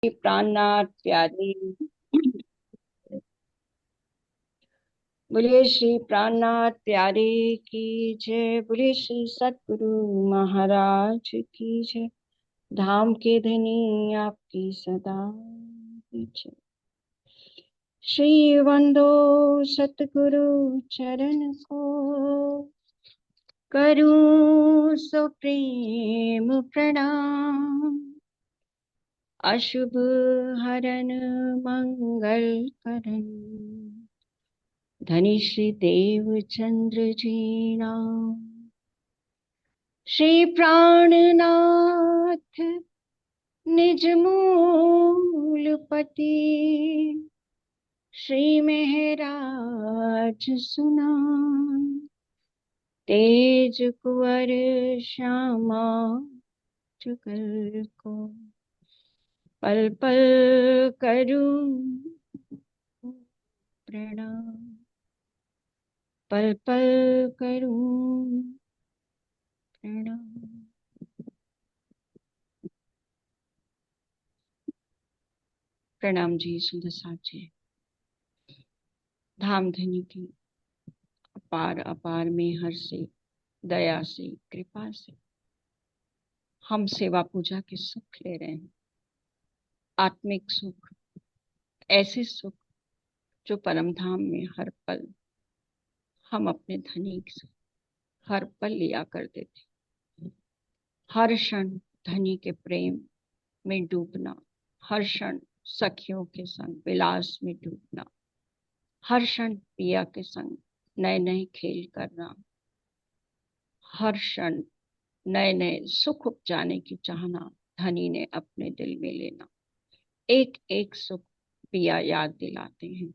प्राणनाथ प्यारे। बोले श्री प्राणनाथ प्यारे की जय। बोले श्री सतगुरु महाराज की जय। धाम के धनी आपकी सदा जय। श्री वंदो सतगुरु चरण को, करूं सो प्रेम प्रणाम। अशुभ हरन मंगल करन, धनी श्री देव चंद्र जी नाम। श्री प्राणनाथ निज मूल पति, श्री महराज सुनाम। तेज कुंवर श्यामा जुगल को, पल पल करूं प्रणाम। पल पल करूं प्रणाम। प्रणाम जी सुंदर साथ जी। धाम धनी की अपार अपार मेहर से, दया से, कृपा से हम सेवा पूजा के सुख ले रहे हैं। आत्मिक सुख, ऐसे सुख जो परम धाम में हर पल हम अपने धनी से हर पल लिया करते थे। हर क्षण धनी के प्रेम में डूबना, हर क्षण सखियों के संग विलास में डूबना, हर क्षण पिया के संग नए नए खेल करना, हर क्षण नए नए सुख उपजाने की चाहना धनी ने अपने दिल में लेना। एक एक सुख पिया याद दिलाते हैं।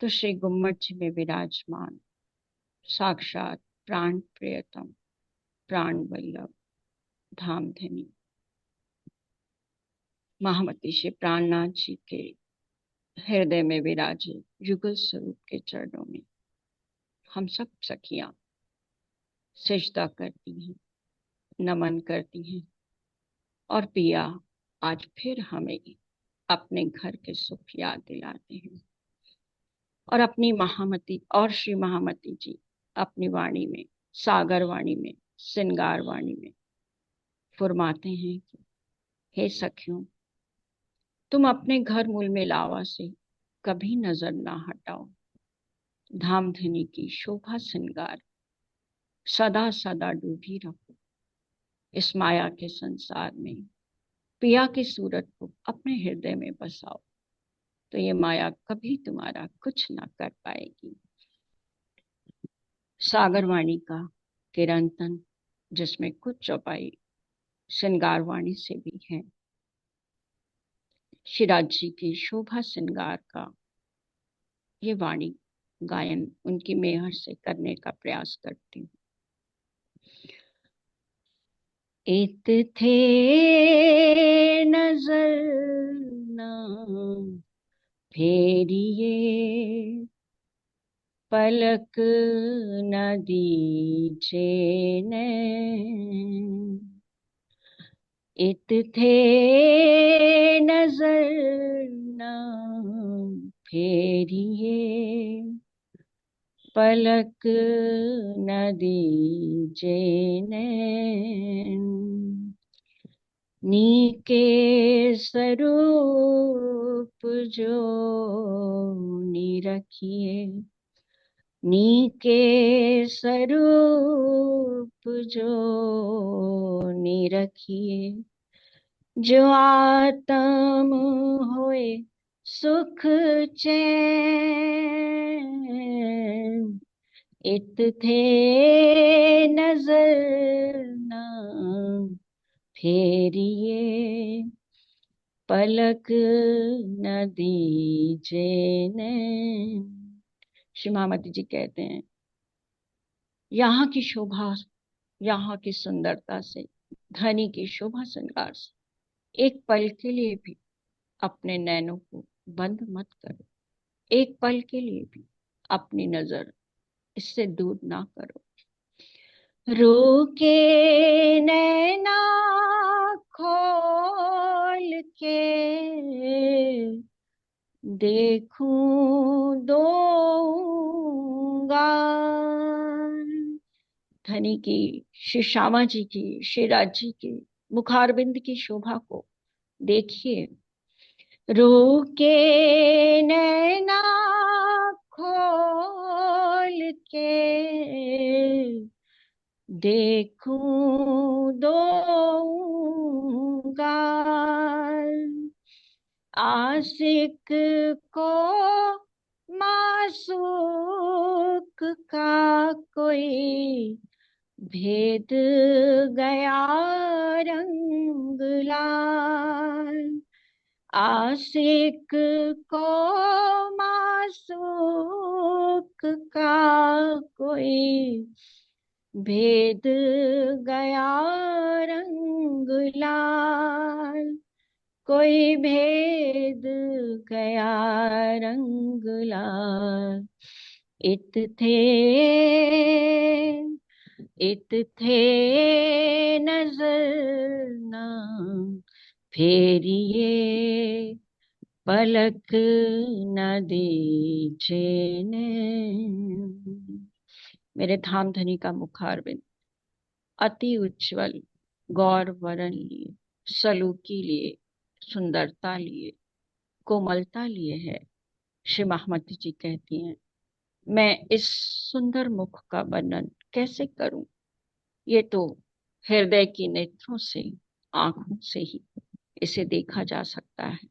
तो श्री गुम्मट जी में विराजमान साक्षात प्राण प्रियतम, प्राण वल्लभ, धाम धनी महामती श्री प्राणनाथ जी के हृदय में विराजे युगल स्वरूप के चरणों में हम सब सखियां सजदा करती हैं, नमन करती हैं। और पिया आज फिर हमें अपने घर के सुख याद दिलाते हैं। और अपनी महामती और श्री महामती जी अपनी वाणी में, सागर वाणी में, सिंगार वाणी में फुरमाते हैं कि हे सखियों, तुम अपने घर मूल में लावा से कभी नजर ना हटाओ। धामधनी की शोभा श्रृंगार सदा सदा डूबी रहो। इस माया के संसार में पिया की सूरत को अपने हृदय में बसाओ, तो ये माया कभी तुम्हारा कुछ ना कर पाएगी। सागरवाणी का किरंतन, जिसमें कुछ चौपाई श्रृंगारवाणी से भी है। शिराज जी की शोभा श्रृंगार का ये वाणी गायन उनकी मेहर से करने का प्रयास करती हूँ। इत थे नजर न फेरिए, पलक न दीजे नैन। इत थे नजर न फेरिए, पलक न दीजे नैन। नीके स्वरूप जो निरखिए, नीके स्वरूप जो निरखिए। जो आत्म होए सुख चैन। इत थे नजर न फेरिए, पलक न दीजे नैन। श्री महामती जी कहते हैं, यहाँ की शोभा, यहाँ की सुंदरता से, धनी की शोभा श्रृंगार से एक पल के लिए भी अपने नैनों को बंद मत करो। एक पल के लिए भी अपनी नजर इससे दूर ना करो। रोके नैना खोल के देखूं दूंगा। धनी की, श्री श्यामा जी की, श्री राज जी की मुखारबिंद की शोभा को देखिए। रोके नैना खोल के देखूं दूंगा। आशिक को मासूक का कोई भेद गया रंग लाल। आशिक को मासूक का कोई भेद गया रंग लाल। कोई भेद गया रंग लाल। इत थे, इत थे नजर ना फेरिए, पलक न दीजिए ने। मेरे धाम धनी का मुखारबिंद अति उज्जवल गौर वरण लिए, सलूकी लिए, सुंदरता लिए, कोमलता लिए है। श्री महामती जी कहती हैं, मैं इस सुंदर मुख का वर्णन कैसे करूं? ये तो हृदय की नेत्रों से, आंखों से ही इसे देखा जा सकता है।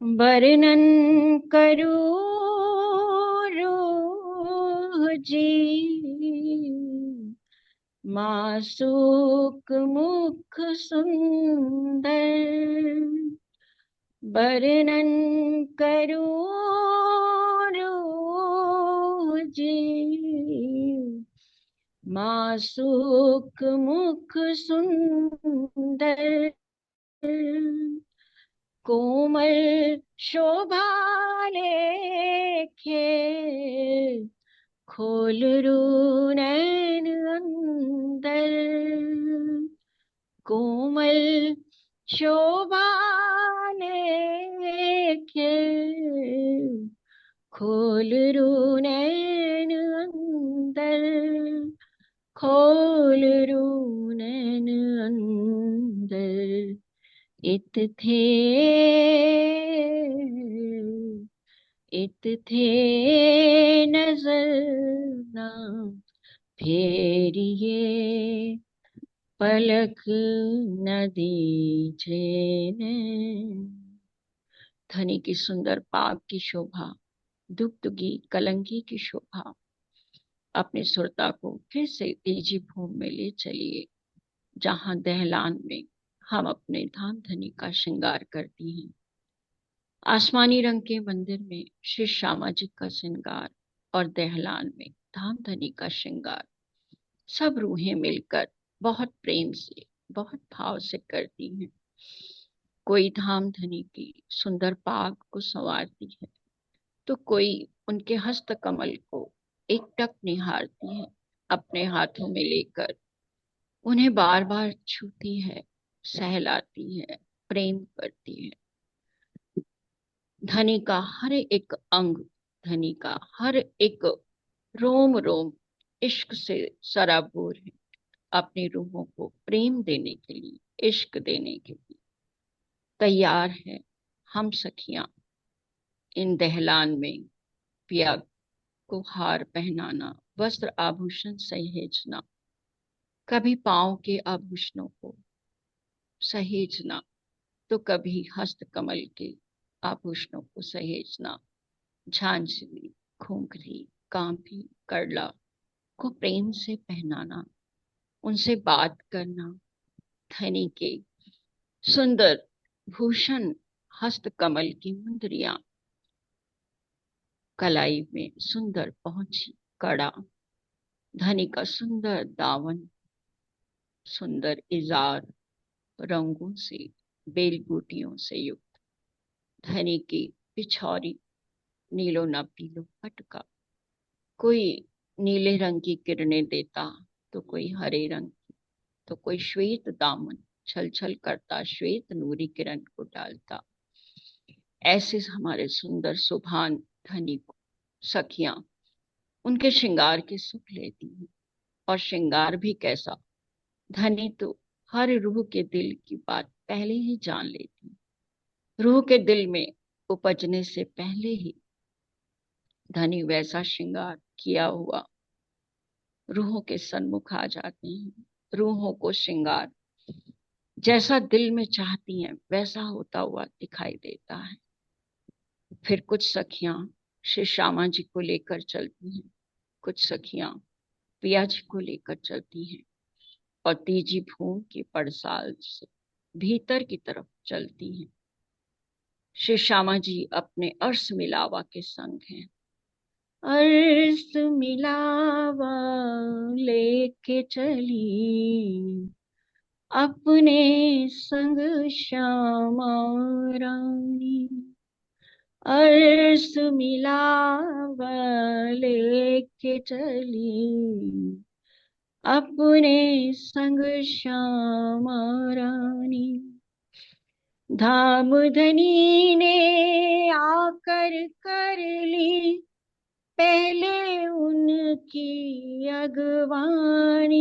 वर्णन करूं रूह जी, मासूक मुख सुंदर। वर्णन करूं रूह जी, मासूक मुख सुंदर। कोमल शोभा लेखे खोल रू नैन अंदर। कोमल शोभा लेखे खोल रू नैन अंदर। खोल रू नैन अंदर। इत थे, इत थे नजर ना फेरिए, पलक न दीजिए ने। धनी की सुंदर पाग की शोभा, दुगदुगी कलंगी की शोभा, अपनी सुरता को फिर से तेजी भूमि में ले चलिए, जहां दहलान में हम अपने धाम धनी का श्रृंगार करती हैं। आसमानी रंग के मंदिर में श्री श्यामा जी का श्रृंगार और दहलान में धाम धनी का श्रृंगार, सब रूहें मिलकर बहुत प्रेम से, बहुत भाव से करती हैं। कोई धाम धनी की सुंदर पाग को संवारती है, तो कोई उनके हस्त कमल को एकटक निहारती है, अपने हाथों में लेकर उन्हें बार बार छूती है, सहलाती है, प्रेम करती है। धनी का हर एक अंग, धनी का हर एक रोम रोम इश्क से सराबोर है। अपनी रूहों को प्रेम देने के लिए, इश्क देने के लिए तैयार है। हम सखियां इन दहलान में पिया को हार पहनाना, वस्त्र आभूषण सहेजना, कभी पांव के आभूषणों को सहेजना, तो कभी हस्त कमल के आभूषणों को सहेजना, झांझरी, घूंघरी, कांपी, करला को प्रेम से पहनाना, उनसे बात करना। धनी के सुंदर भूषण, हस्त कमल की मुंदरियां, कलाई में सुंदर पहुंची कड़ा, धनी का सुंदर दामन, सुंदर इजार, रंगों से, बेलबूटियों से युक्त, धनी की पिछौरी, नीलो न पीलो पटका, कोई नीले रंग की किरणें देता, तो कोई हरे रंग की, तो कोई श्वेत दामन छल छल करता श्वेत नूरी किरण को डालता। ऐसे हमारे सुंदर सुभान धनी को सखियां उनके श्रृंगार के सुख लेती हैं। और श्रृंगार भी कैसा! धनी तो हर रूह के दिल की बात पहले ही जान लेती। रूह के दिल में उपजने से पहले ही धनी वैसा श्रृंगार किया हुआ रूहों के सन्मुख आ जाते हैं। रूहों को श्रृंगार जैसा दिल में चाहती हैं वैसा होता हुआ दिखाई देता है। फिर कुछ सखियां श्री श्यामा जी को लेकर चलती हैं, कुछ सखियां पिया जी को लेकर चलती हैं और तीजी भूम की पड़साल से भीतर की तरफ चलती हैं। श्री श्यामा जी अपने अर्श मिलावा के संग हैं। अर्श मिलावा लेके चली अपने संग श्यामा रानी। अर्श मिलावा लेके चली अपने संग श्यामा रानी। धाम धनी ने आकर कर ली पहले उनकी अगवानी।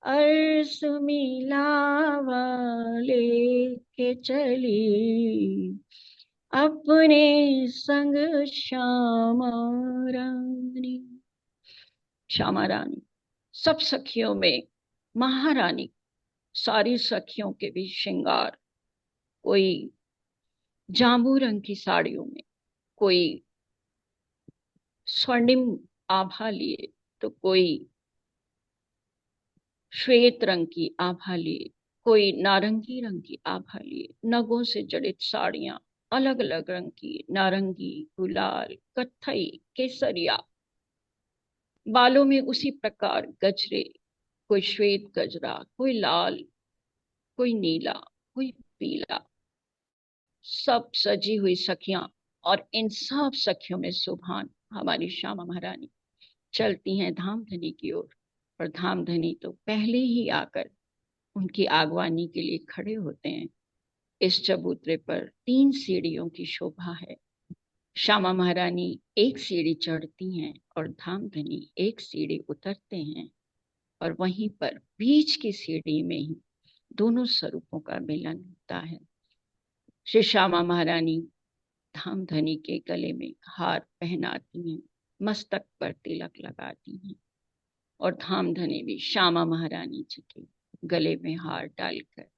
अर्श मिलावा लेके चली अपने संग श्यामा रानी। श्यामा रानी सब सखियों में महारानी। सारी सखियों के भी श्रृंगार, कोई जांबू रंग की साड़ियों में, कोई स्वर्णिम आभा लिए, तो कोई श्वेत रंग की आभा लिए, कोई नारंगी रंग की आभा लिए। नगों से जड़ित साड़ियां अलग अलग रंग की, नारंगी, गुलाल, कत्थई, केसरिया। बालों में उसी प्रकार गजरे, कोई श्वेत गजरा, कोई लाल, कोई नीला, कोई पीला। सब सजी हुई सखियां, और इन सब सखियों में सुभान हमारी श्यामा महारानी चलती हैं धामधनी की ओर। और धामधनी तो पहले ही आकर उनकी आगवानी के लिए खड़े होते हैं। इस चबूतरे पर 3 सीढ़ियों की शोभा है। श्यामा महारानी एक सीढ़ी चढ़ती हैं और धामधनी एक सीढ़ी उतरते हैं। और वहीं पर बीच की सीढ़ी में ही दोनों स्वरूपों का मिलन होता है। श्री श्यामा महारानी धामधनी के गले में हार पहनाती हैं, मस्तक पर तिलक लगाती हैं। और धामधनी भी श्यामा महारानी जी के गले में हार डालकर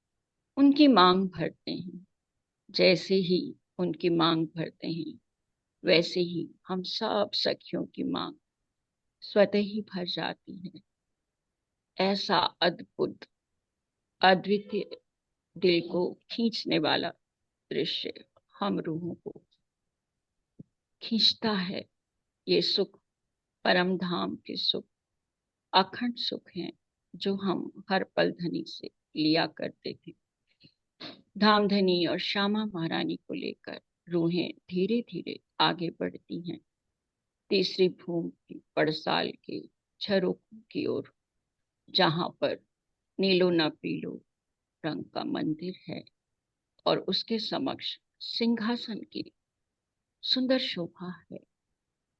उनकी मांग भरते हैं। जैसे ही उनकी मांग भरते हैं वैसे ही हम सब सखियों की मांग स्वतः ही भर जाती है। ऐसा अद्भुत, अद्वितीय, दिल को खींचने वाला दृश्य हम रूहों को खींचता है। ये सुख परम धाम के सुख, अखंड सुख हैं, जो हम हर पल धनी से लिया करते थे। धामधनी और श्यामा महारानी को लेकर रूहें धीरे धीरे आगे बढ़ती हैं तीसरी भूमि की पड़साल के झरोखों की ओर, जहां पर नीलो न पीलो रंग का मंदिर है और उसके समक्ष सिंहासन की सुंदर शोभा है।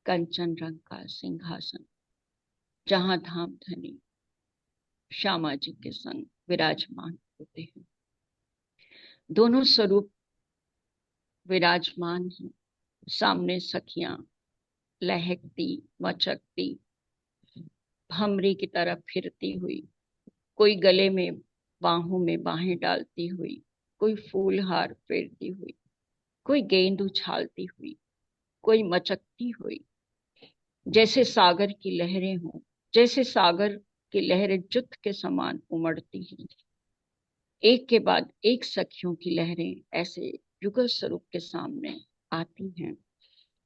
कंचन रंग का सिंहासन, जहां धामधनी श्यामा जी के संग विराजमान होते हैं। दोनों स्वरूप विराजमान हैं। सामने सखियां लहकती, मचकती, भमरी की तरह फिरती हुई, कोई गले में बाहों में बाहें डालती हुई, कोई फूल हार फेरती हुई, कोई गेंद उछालती हुई, कोई मचकती हुई, जैसे सागर की लहरें हों, जैसे सागर की लहरें जुत्थ के समान उमड़ती हैं। एक के बाद एक सखियों की लहरें ऐसे युगल स्वरूप के सामने आती हैं।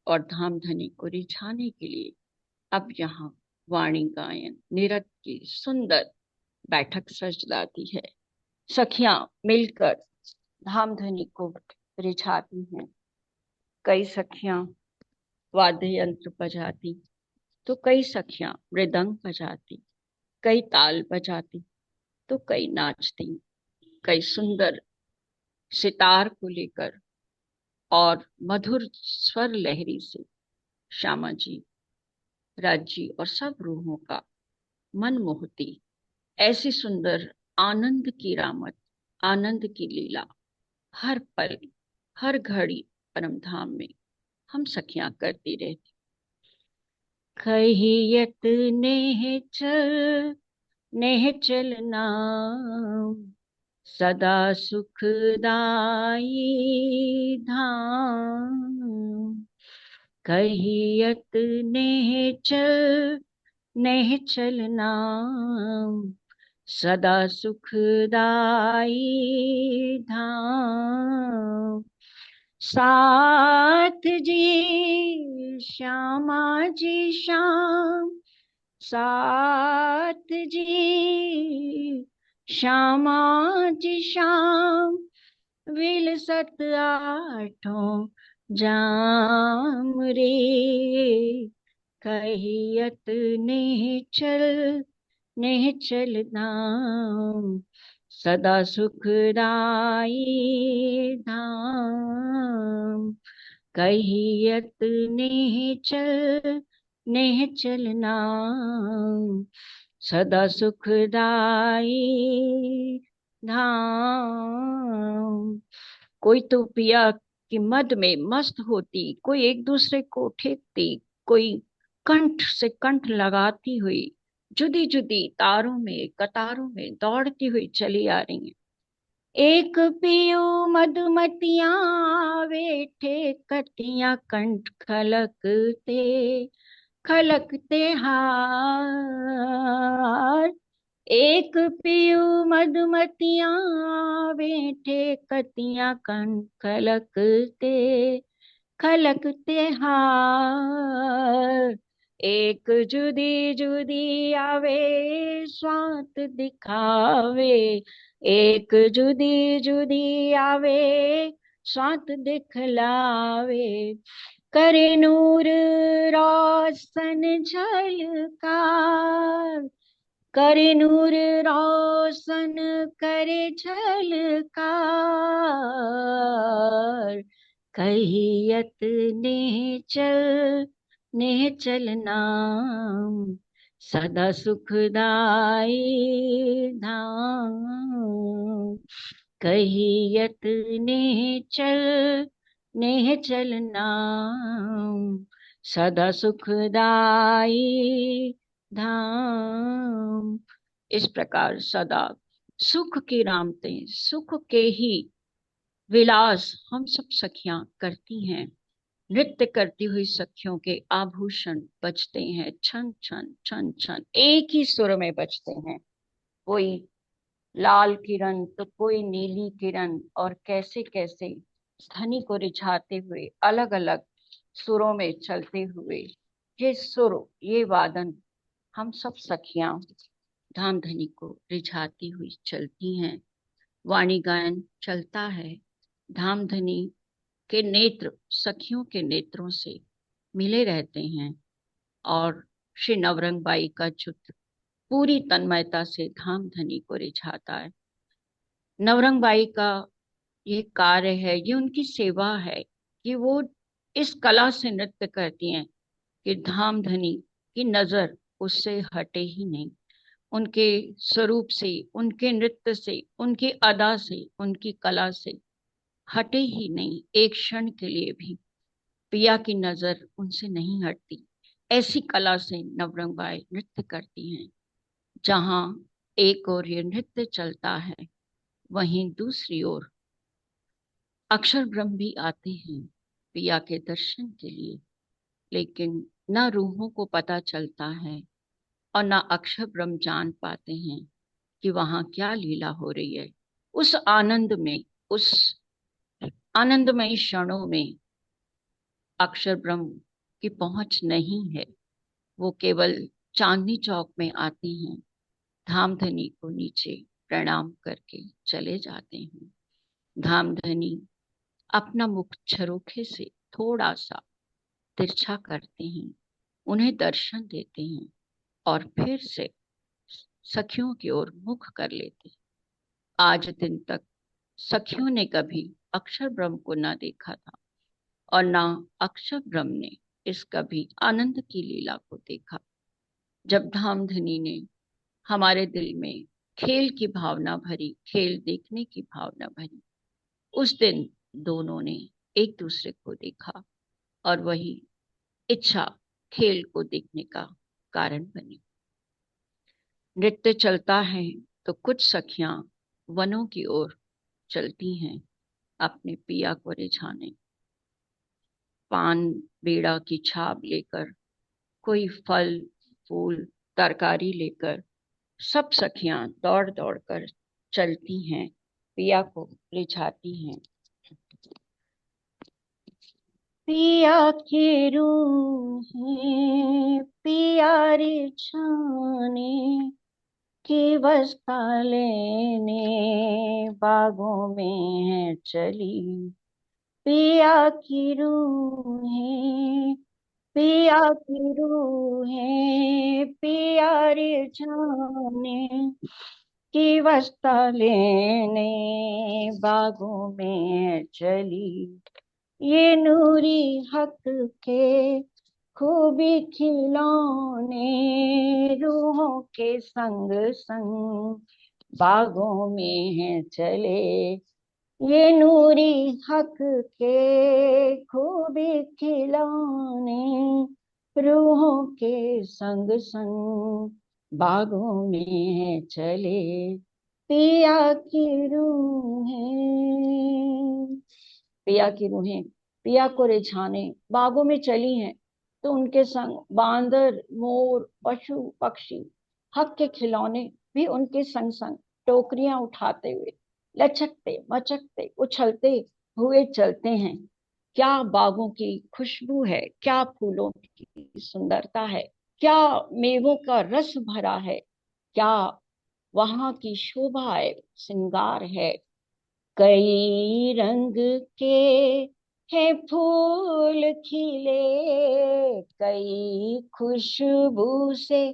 और धामधनी को रिझाने के लिए अब यहाँ वाणी गायन नृत्य की सुंदर बैठक सज जाती है। सखियां मिलकर धामधनी को रिझाती हैं। कई सखियां वाद्य यंत्र बजाती, तो कई सखियां मृदंग बजाती, कई ताल बजाती, तो कई नाचती, कई सुंदर सितार को लेकर और मधुर स्वर लहरी से श्यामा जी, राज जी और सब रूहों का मन मोहती ऐसी सुंदर आनंद की रामत, आनंद की लीला हर पल, हर घड़ी परम धाम में हम सखियां करती रहती। कहियत नेह चल, नेह चलना, सदा सुखदाई धाम। कहियत नेह चल, नेह चलना, सदा सुखदाई धाम। साथ जी श्यामा जी श्याम, साथ जी श्यामा जी श्याम, विलसत आठों जाम रे। कहियत नेह चल, नेह चल धाम, सदा सुखदाई धाम। कहियत नेह चल, नेह चलना, सदा सुखदाई धाम। कोई तो पिया की मद में मस्त होती, कोई एक दूसरे को ठेकती, कोई कंठ से कंठ लगाती हुई जुदी जुदी तारों में कतारों में दौड़ती हुई चली आ रही है। एक पियो मधुमतियां बैठे कटियां कंठ खलकते, खलकते हार। एक पियो मधुमतियां बैठे कटियां कंठ खलकते, खलकते हार। एक जुदी जुदी आवे स्वात दिखावे, एक जुदी जुदी आवे स्वात दिखलावे। करे नूर रोशन झलकार, करे नूर रोशन करे झलकार। कहियत नेह चल, नेह चलना, सदा सुखदाई धाम। कहियत नेह चल, नेह चलना, सदा सुखदाई धाम। इस प्रकार सदा सुख की रामतें, सुख के ही विलास हम सब सखियां करती हैं। नृत्य करती हुई सखियों के आभूषण बजते हैं छन छन छन छन, एक ही सुर में बजते हैं। कोई लाल किरण तो कोई नीली किरण, और कैसे कैसे ध्वनि को रिझाते हुए अलग अलग सुरों में चलते हुए ये सुर, ये वादन हम सब सखियां धाम धनी को रिझाती हुई चलती हैं। वाणी गायन चलता है, धाम धनी के नेत्र सखियों के नेत्रों से मिले रहते हैं और श्री नवरंग बाई का चित्र पूरी तन्मयता से धाम धनी को रिझाता है। नवरंग बाई का ये कार्य है, ये उनकी सेवा है कि वो इस कला से नृत्य करती हैं कि धाम धनी की नजर उससे हटे ही नहीं। उनके स्वरूप से, उनके नृत्य से, उनकी अदा से, उनकी कला से हटे ही नहीं, एक क्षण के लिए भी पिया की नजर उनसे नहीं हटती। ऐसी कला से नवरंग बाई नृत्य करती हैं। जहां एक ओर ये नृत्य चलता है, वहीं दूसरी ओर अक्षर ब्रह्म भी आते हैं पिया के दर्शन के लिए। लेकिन न रूहों को पता चलता है और न अक्षर ब्रह्म जान पाते हैं कि वहां क्या लीला हो रही है। उस आनंद में, उस आनंदमय क्षणों में अक्षर ब्रह्म की पहुंच नहीं है। वो केवल चांदनी चौक में आते हैं, धामधनी को नीचे प्रणाम करके चले जाते हैं। धामधनी अपना मुख झरोखे से थोड़ा सा तिरछा करते हैं उन्हें दर्शन देते हैं और फिर से सखियों की ओर मुख कर लेते हैं। आज दिन तक सखियों ने कभी अक्षर ब्रह्म को ना देखा था और ना अक्षर ब्रह्म ने इस कभी आनंद की लीला को देखा। जब धामधनी ने हमारे दिल में खेल की भावना भरी, खेल देखने की भावना भरी, उस दिन दोनों ने एक दूसरे को देखा और वही इच्छा खेल को देखने का कारण बनी। नृत्य चलता है तो कुछ सखियां वनों की ओर चलती हैं अपने पिया को रिझाने। पान बीड़ा की छाप लेकर, कोई फल फूल तरकारी लेकर सब सखियां दौड़ दौड़ कर चलती हैं, पिया को रिझाती हैं। पिया की रूह है पिया रिझाने की बस्ता लेने बागों में है चली। पिया की रूह है पिया की रूह है पिया रिझाने की बस्ता लेने बागों में चली। ये नूरी हक के खूबी खिलौने रूहों के संग संग बागों में है चले। ये नूरी हक के खूबी खिलौने रूहों के संग संग बागों में है चले। पिया की रूहें, पिया की रूहें पिया को रिझाने बागों में चली हैं, तो उनके संग बांदर मोर पशु पक्षी हक के खिलौने भी उनके संग संग टोकरियां उठाते हुए लचकते मचकते उछलते हुए चलते हैं। क्या बागों की खुशबू है, क्या फूलों की सुंदरता है, क्या मेवों का रस भरा है, क्या वहां की शोभा है, श्रृंगार है। कई रंग के हैं फूल खिले, कई खुशबू से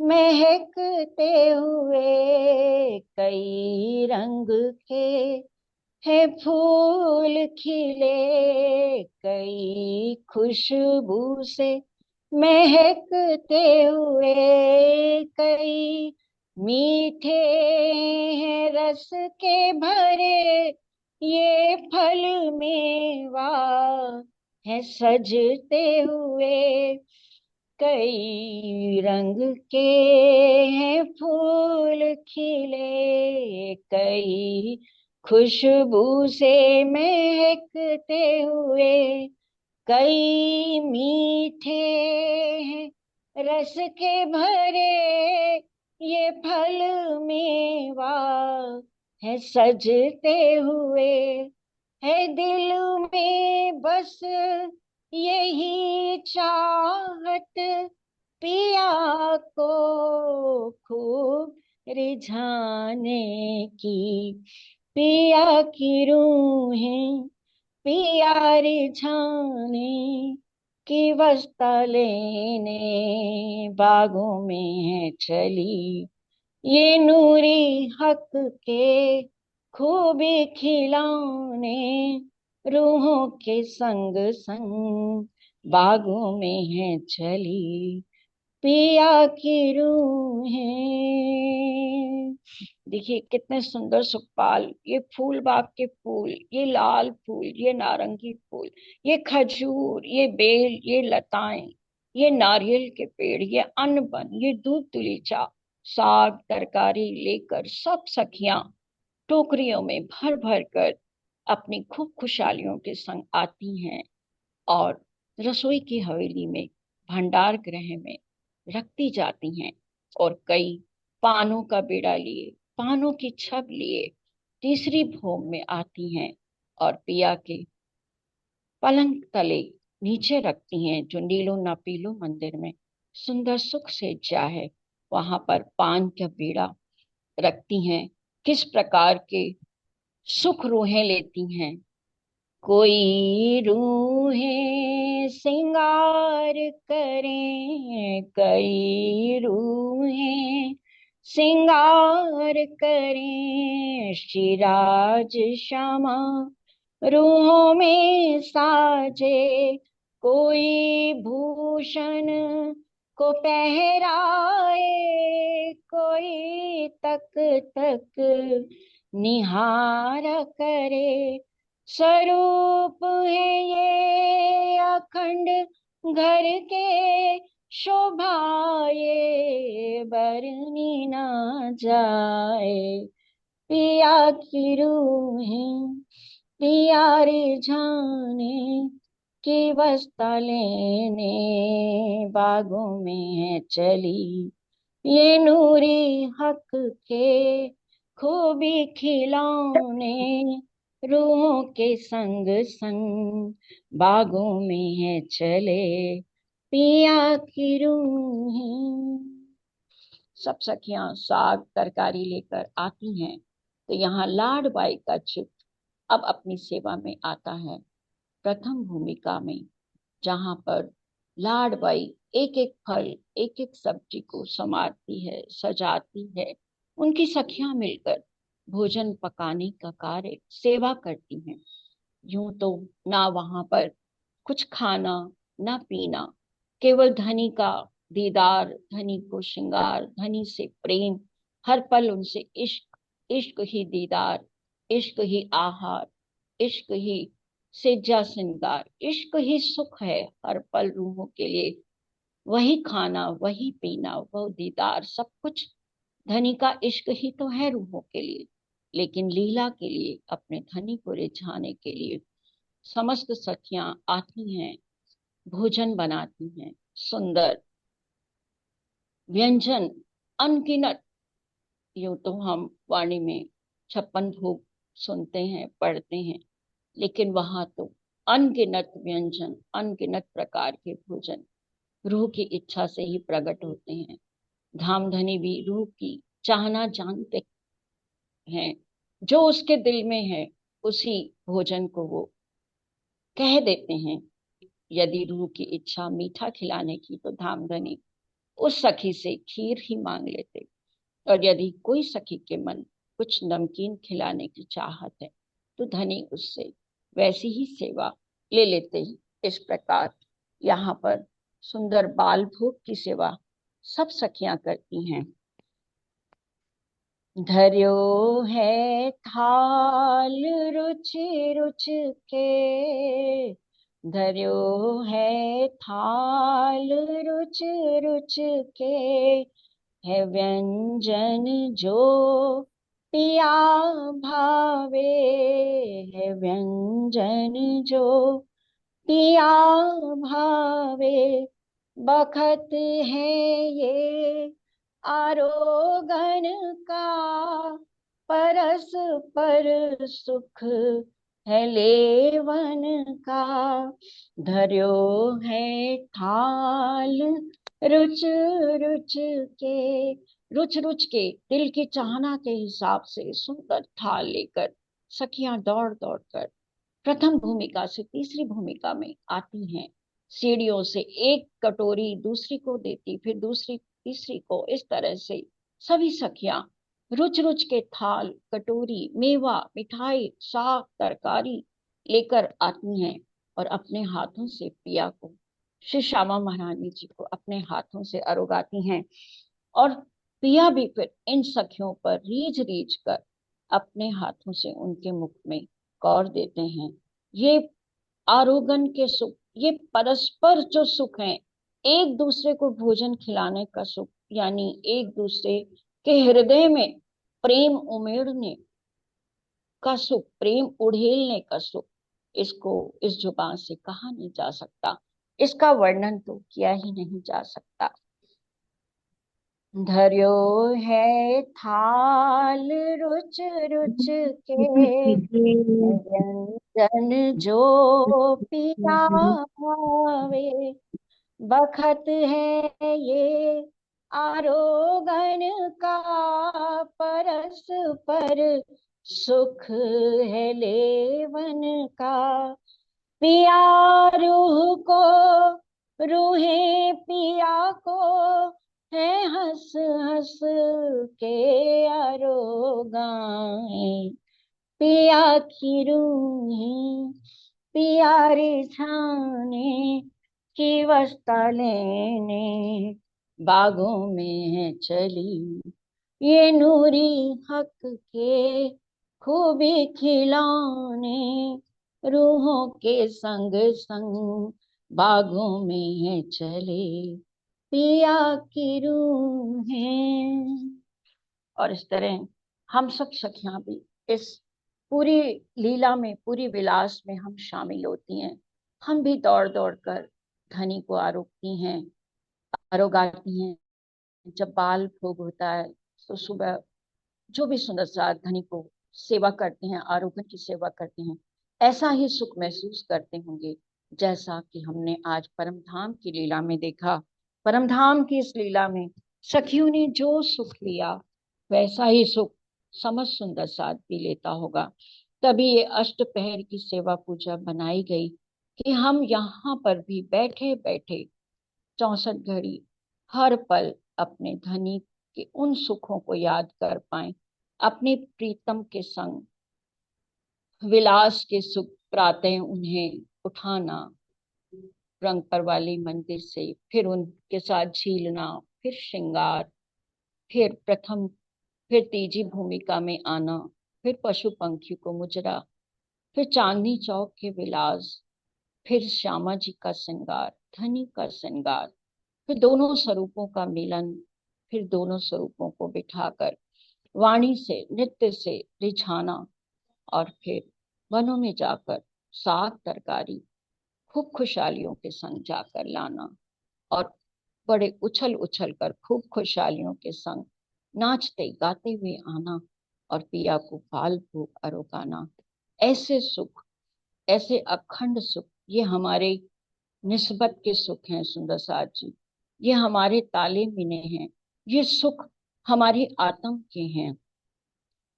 महकते हुए। कई रंग के हैं फूल खिले, कई खुशबू से महकते हुए। कई मीठे हैं रस के भरे ये फल मेवा है सजते हुए। कई रंग के हैं फूल खिले, कई खुशबू से महकते हुए। कई मीठे हैं रस के भरे ये फल मेवा है सजते हुए। है दिल में बस यही चाहत पिया को खूब रिझाने की। पिया की रूहें पिया रिझाने की बस्ता लेने बागों में है चली। ये नूरी हक के खूबी खिलौने रूहों के संग संग बागों में है चली। पिया की रूहें। देखिए कितने सुंदर सुखपाल, ये फूल बाग के फूल, ये लाल फूल, ये नारंगी फूल, ये खजूर, ये बेल, ये लताएं, ये नारियल के पेड़, ये अन्न बन, ये दूध तुलीचा, साग तरकारी लेकर सब सखियां टोकरियों में भर भर कर अपनी खूब खुशहालियों के संग आती हैं और रसोई की हवेली में, भंडार गृह में रखती जाती हैं। और कई पानों का बेड़ा लिए, पानों की छब लिए तीसरी भोग में आती हैं और पिया के पलंग तले नीचे रखती हैं, जो नीलो ना पीलो मंदिर में सुंदर सुख से जा है। वहां पर पान का बेड़ा रखती हैं। किस प्रकार के सुख रूहें लेती हैं कोई रूहें सिंगार करें, कई रूहें सिंगार करें, शिराज शमा रूहों में साजे, कोई भूषण को पहराए, कोई तक तक निहार करे। स्वरूप है ये अखंड घर के, शोभाए बरनी ना जाए। पिया की रूहें पिया रे जाने की बस्ता लेने, बागों में है चली ये नूरी हक के, खूबी खिलौने रूहों के संग संग, बागों में है चले पिया की रूहें। सब सखियां साग तरकारी लेकर आती हैं, तो यहाँ लाडबाई का चित्र अब अपनी सेवा में आता है प्रथम भूमिका में, जहां पर लाडबाई एक एक फल एक एक सब्जी को संवारती है, सजाती है। उनकी सखियां मिलकर भोजन पकाने का कार्य, सेवा करती हैं। यूं तो ना वहां पर कुछ खाना ना पीना, केवल धनी का दीदार, धनी को श्रृंगार, धनी से प्रेम, हर पल उनसे इश्क, इश्क ही दीदार, इश्क ही आहार, इश्क ही सेजा श्रृंगार, इश्क ही सुख है हर पल रूहों के लिए। वही खाना, वही पीना, वो दीदार, सब कुछ धनी का इश्क ही तो है रूहों के लिए। लेकिन लीला के लिए, अपने धनी को रिझाने के लिए समस्त सखियां आती हैं, भोजन बनाती हैं, सुंदर व्यंजन अनगिनत। यूं तो हम वाणी में 56 भोग सुनते हैं, पढ़ते हैं, लेकिन वहां तो अनगिनत व्यंजन, अनगिनत प्रकार के भोजन रूह की इच्छा से ही प्रकट होते हैं। धामधनी भी रूह की चाहना जानते हैं, जो उसके दिल में है उसी भोजन को वो कह देते हैं। यदि रूह की इच्छा मीठा खिलाने की, तो धामधनी उस सखी से खीर ही मांग लेते, और यदि कोई सखी के मन कुछ नमकीन खिलाने की चाहत है, तो धनी उससे वैसी ही सेवा ले लेते ही। इस प्रकार यहाँ पर सुंदर बाल भोग की सेवा सब सखियां करती हैं। धर्यो है थाल रुचि रुच के, धर्यो है थाल रुच रुच के, है व्यंजन जो पिया भावे, है व्यंजन जो पिया भावे। बखत है ये आरोगण का, परस पर सुख है लेवन का। धर्यो है थाल रुच रुच के, रुच रुच के दिल की चाहना के हिसाब से सुंदर थाल लेकर सखियां दौड़ दौड़ कर प्रथम भूमिका से तीसरी भूमिका में आती हैं। सीढ़ियों से एक कटोरी दूसरी को देती, फिर दूसरी तीसरी को, इस तरह से सभी सखियां रुच रुच के थाल, कटोरी, मेवा, मिठाई, साग, तरकारी लेकर आती हैं, और अपने हाथों से पिया को, श्री श्यामा महारानी जी को अपने हाथों से अरोगाती हैं। और पिया भी फिर इन सखियों पर रीझ रीझ कर अपने हाथों से उनके मुख में कौर देते हैं। ये आरोगण के सुख, ये परस्पर जो सुख है, एक दूसरे को भोजन खिलाने का सुख, यानी एक दूसरे के हृदय में प्रेम उमेड़ने का सुख, प्रेम उड़ेलने का सुख, इसको इस जुबान से कहा नहीं जा सकता, इसका वर्णन तो किया ही नहीं जा सकता। धर्यो है थाल रुच रुच के, व्यंजन जो पिया भावे। बखत है ये आरोगण का, परस पर सुख है लेवन का, पिया रूह को, रूहे पिया को, है हंस हंस के आरोगाए। पिया की रूहें प्यारे छाने की वस्ता लेने बागों में है चली। ये नूरी हक के खूबी खिलौने रूहों के संग संग बागों में है चले। पिया की रूहें। और इस तरह हम सब सखियां भी इस पूरी लीला में, पूरी विलास में हम शामिल होती हैं। हम भी दौड़ दौड़ कर धनी को आरोगती हैं, आरोगाती हैं। जब बाल भोग होता है तो सुबह जो भी सुंदर सा धनी को सेवा करते हैं, आरोगण की सेवा करते हैं, ऐसा ही सुख महसूस करते होंगे जैसा कि हमने आज परमधाम की लीला में देखा। परमधाम की इस लीला में सखियों ने जो सुख लिया, वैसा ही सुख समझ सुंदर साथ भी लेता होगा। तभी ये अष्टपहर की सेवा पूजा बनाई गई कि हम यहाँ पर भी बैठे बैठे 64 घड़ी हर पल अपने धनी के उन सुखों को याद कर पाए, अपने प्रीतम के संग विलास के सुख प्रातः उन्हें उठाना, रंग पर वाली मंदिर से, फिर उनके साथ झीलना, फिर श्रृंगार, फिर प्रथम, फिर तीजी भूमिका में आना, फिर पशु पंखी को मुजरा, फिर चांदनी चौक के विलास, फिर श्यामा जी का श्रृंगार, धनी का श्रृंगार, फिर दोनों स्वरूपों का मिलन, फिर दोनों स्वरूपों को बिठाकर वाणी से, नृत्य से रिझाना, और फिर वनों में जाकर साग तरकारी खूब खुशहालियों के संग जाकर लाना, और बड़े उछल उछल कर खूब खुशहालियों के संग नाचते गाते हुए आना, और पिया को बाल भोग अरोगाना। ऐसे सुख, ऐसे अखंड सुख, ये हमारे निस्बत के सुख हैं सुंदर साथ जी। ये हमारे ताले मिने हैं, ये सुख हमारी आत्म के हैं।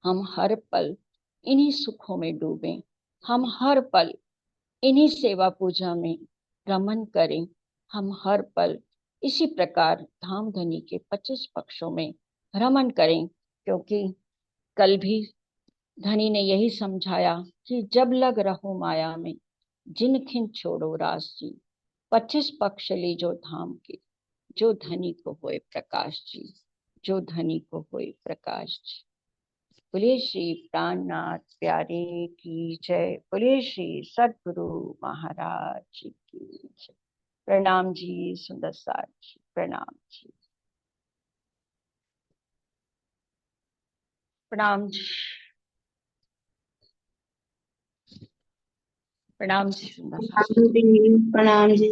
हम हर पल इन्हीं सुखों में डूबे, हम हर पल इन्हीं सेवा पूजा में रमन करें। हम हर पल इसी प्रकार धाम धनी के 25 पक्षों में रमन करें, क्योंकि कल भी धनी ने यही समझाया कि जब लग रहो माया में, जिन खिन छोड़ो रास जी, 25 पक्ष ली जो धाम के, जो धनी को होए प्रकाश जी, जो धनी को होए प्रकाश जी। बोलिए श्री प्राणनाथ प्यारे की जय, बोलिए श्री सद्गुरु महाराज जी की जय। प्रणाम जी सुंदर साथ जी, प्रणाम जी, प्रणाम जी, प्रणाम जी सुंदर साथ प्रणाम जी। प्रणाम जी।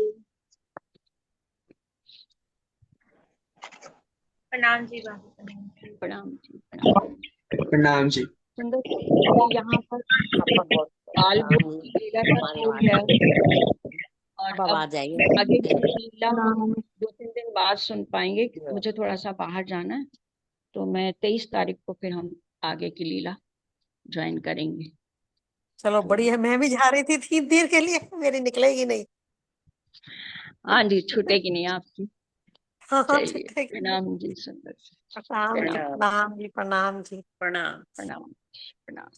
प्रणाम जी बाबू। जी, प्रणाम जी, प्रणाम। प्रणाम जी। सुंदर साथ जी, यहाँ पर आपका बहुत बाल भोग प्रणाम। की लीला तक हमारे हो वहाँ गया, और अब अब आवाज आई है। आगे की लीला हम प्रणाम। 2-3 दिन बाद सुन पाएंगे। मुझे थोड़ा सा बाहर जाना है, तो मैं 23 तारीख को फिर हम आगे की लीला ज्वाइन करेंगे। चलो तो बढ़िया, मैं भी जा रही थी 3 दिन के लिए, मेरी निकलेगी नहीं। हाँ जी, छूटेगी नहीं आपकी। हाँ चलिए, छुट्टेगी नहीं। प्रणाम जी सुंदर, प्रणाम जी, प्रणाम, प्रणाम जी, प्रणाम जी, प्रणाम। प्रणाम, प्रणाम।